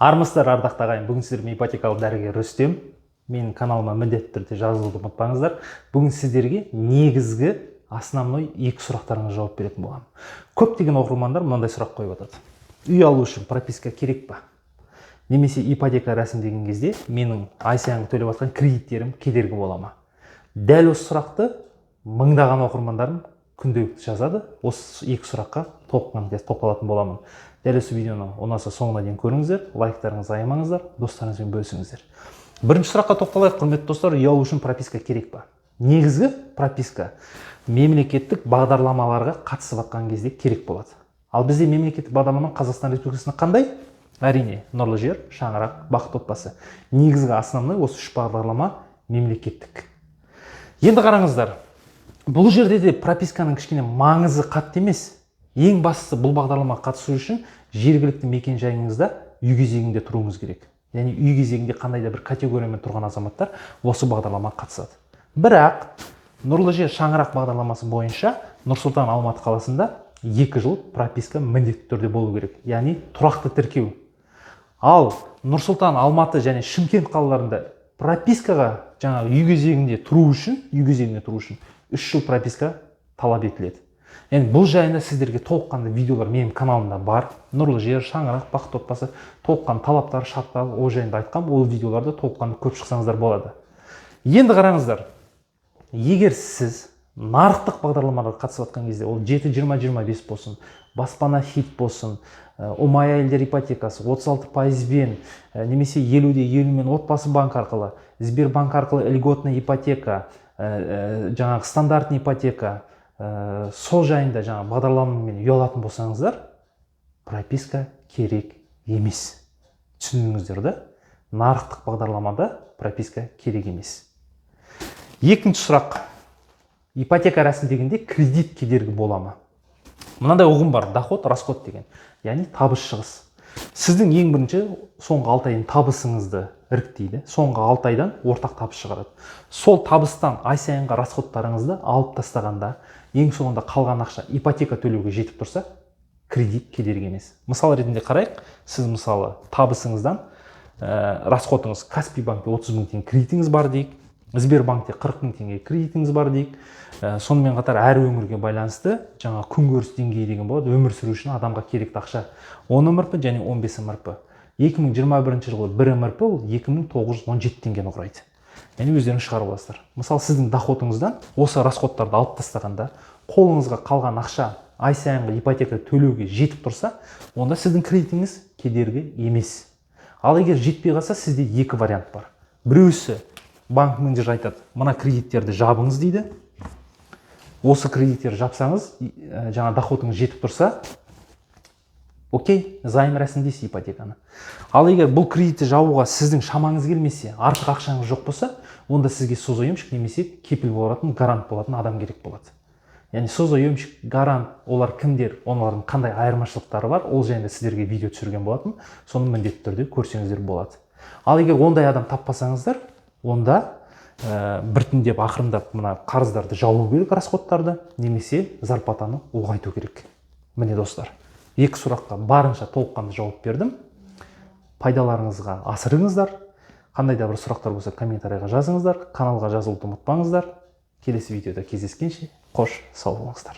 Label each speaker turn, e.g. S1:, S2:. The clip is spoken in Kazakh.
S1: Армысыздар, ардақты ағайын. Бүгін сіздермен ипотекалық дәрігер Рүстем. Менің каналыма міндетті түрде жазылуды ұмытпаңыздар. Бүгін сіздерге негізгі основной екі сұрақтарыңызға жауап беретін боламын. Көптеген оқырмандар мынандай сұрақ қойып жатады. Үй алу үшін прописка керек па? Немесе ипотека рәсімдеген кезде менің ай сайынғы төлеп жатқан кредиттерім кедергі бола ма? Дәл осы сұрақты мыңдаған оқырмандарым күнделікті жазады. Осы екі сұраққа тоқталатын боламын. Дәл осы видеоны ұнаса соңына дейін көріңіздер, лайктарыңызды аямаңыздар, достарыңызбен бөлісіңіздер. Бірінші сұраққа тоқталайық, құрметті достар, үй алу үшін прописка керек па? Негізгі прописка мемлекеттік бағдарламаларға қатысып жатқан кезде керек болады. Ал бізде мемлекеттік бағдарлама Қазақстан Республикасында қандай? Әрине, нұрлы жер, шаңырақ, бақытты отбасы. Негізгі основной осы үш бағдарлама мемлекеттік. Енді қараңыздар, бұл жерде де прописканың кішкене маңызы қатты емес. Ең бастысы бұл бағдарламаға қатысу үшін жергілікті мекен жайыңызда үй кезегінде тұруыңыз керек. Яғни үй кезегінде қандай да бір категориямен тұрған азаматтар осы бағдарламаға қатысады. Бірақ нұрлы жер шаңырақ бағдарламасы бойынша Нұр-Сұлтан, Алматы қаласында 2 жыл прописка міндетті түрде болу керек. Яғни тұрақты тіркеу. Ал Нұр-Сұлтан, Алматы және Шымкент қалаларында пропискаға үй кезегінде тұру үшін 3 жыл прописка талап етіледі. Енді бұл жайында сіздерге толыққанды видеолар менің каналымда бар. Нұрлы жер, шаңырақ, бақытты отбасы, толыққанды талаптар, шарттар, ол жайында айтқам, ол видеоларды толыққанды көп шықсаңыздар болады. Енді қараңыздар, егер сіз нарықтық бағдарламаға қатысып жатқан кезде, ол 7-20-25 болсын, баспана хит болсын, ұмай әйелдер ипотекасы 36%-бен, немесе 50-50-мен отбасы банк арқылы, Сбербанк арқылы льготный ипотека, стандартный ипотека, сол жайында бағдарламамен үй алатын болсаңыздар, прописка керек емес. Түсіндіңіздер да? Нарықтық бағдарламада прописка керек емес. Екінші сұрақ. Ипотека рәсімдегенде кредит кедергі бола ма? Мынандай ұғым бар, доход, расход деген. Яғни табыс шығыс. Сіздің ең бірінші соңғы 6 айдың табысыңызды іріктейді. Соңғы 6 айдан ортақ табыс шығарады. Сол табыстан ай сайынғы расходтарыңызды алып тастағанда, ең соңында қалған ақша ипотека төлеуге жетіп тұрса, кредит кедергі емес. Мысал ретінде қарайық, сіз мысалы табысыңыздан расходыңыз Каспий банкте 30 000 теңге кредитіңіз бар дейік, Сбербанкте 40 000 теңге кредитіңіз бар дейік. Сонымен қатар әр өңірге байланысты күнкөріс деңгейі деген болады. Өмір сүру үшін адамға керекті ақша 10 МРП және 15 МРП. 2021 жылғы 1 МРП ол 2917 теңгені құрайды. Яғни өздеріңіз шығарып аласыздар. Мысалы, сіздің доходыңыздан осы расходтарды алып тастағанда, қолыңызға қалған ақша ай сайынғы ипотека төлеуге жетіп тұрса, онда сіздің кредитіңіз кедергі емес. Ал егер жетпей қалса, сізде екі вариант бар. Біреусі банк менеджер айтады, мына кредиттерді жабыңыз дейді. Осы кредиттерді жапсаңыз, доходыңыз жетіп тұрса, окей, займ рәсімдейсіз ипотеканы. Ал егер бұл кредитті жабуға сіздің шамаңыз келмесе, артық ақшаңыз жоқ болса, онда сізге созойемшік немесе кепіл болатын, гарант болатын адам керек болады. Яғни созойемшік, гарант, олар кімдер, олардың қандай айырмашылықтары бар, ол жайында сіздерге видео түсірген болатын, соны міндетті түрде көрсеңіздер болады. Ал егер ондай адам таппасаңыздар, онда біртіндеп ақырындап мына қарыздарды жабу керек, расходтарды, немесе зарплатаны ұлғайту керек. Міне достар, екі сұраққа барынша толыққанды жауап бердім. Пайдаларыңызға асырыңыздар. Қандай да бір сұрақтар болса комментарийға жазыңыздар. Каналға жазылуды ұмытпаңыздар. Келесі видеода кездескенше қош сау болыңыздар.